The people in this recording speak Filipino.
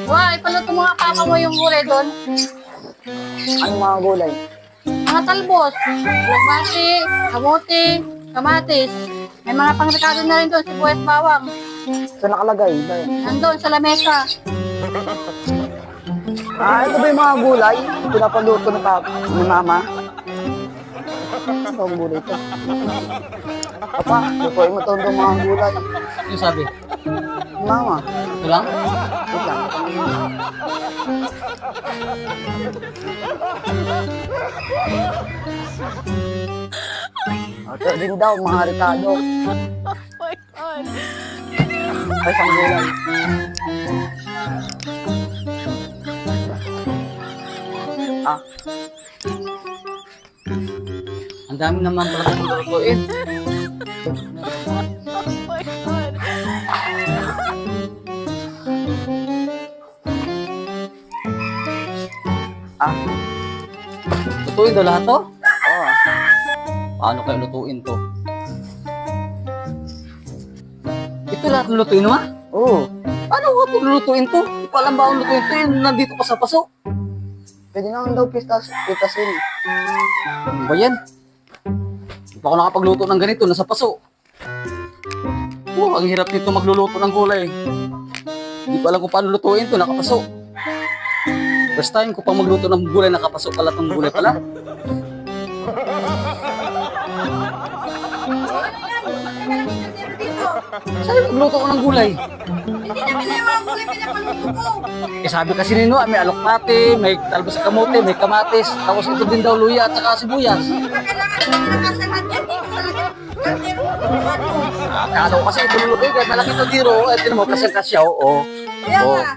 Wah, ipaluto mo nga papa mo yung gulay doon. Anong mga gulay? Mga talbos, lagbati, kamote, kamatis. May mga pangrekado na rin doon, sibuyas bawang. Saan nakalagay? Ba yun? Nandun sa lamesa. Ito ba yung mga gulay? Pinapaluto ni mama? Ano ang gulay ito? Papa, lutuin mo ito mga gulay. Ano sabi? Mama, Ito lang? wait lang. Ito din daw, mga Ricardo. Ay, isang gulay. Ah, Ang dami naman pala kong lutuin. Lutuin daw lahat to? oo. Paano kayo lutuin to? Ito lahat ng lutuin mo, ha? Oo. Paano ko ito lulutuin to? Hindi ko alam ba ang lutuin to yun nandito pa sa paso? Pwede naman daw pitasin. Ano ba yan? Hindi pa ako nakapagluto ng ganito, nasa paso. Ang hirap nito magluluto ng gulay. Hindi ko alam kung paano lutuin to, nakapaso. First time ko pang magluto ng gulay, nakapaso pala itong gulay pala. Saan yung magluto ko ng gulay? Hindi namin na yung mga gulay pinapaluto ko. Eh sabi kasi nino, may alokpate, may talbos sa kamote, may kamatis, tapos ito din daw luya at saka sibuyas. Kailangan lang nakasalat yan. Dito sa lagyan. Akala ko kasi ito lulutuin, kahit malaki ito diro, eh tinan mo, kasi kasya, oo. Kaya Oo. nga.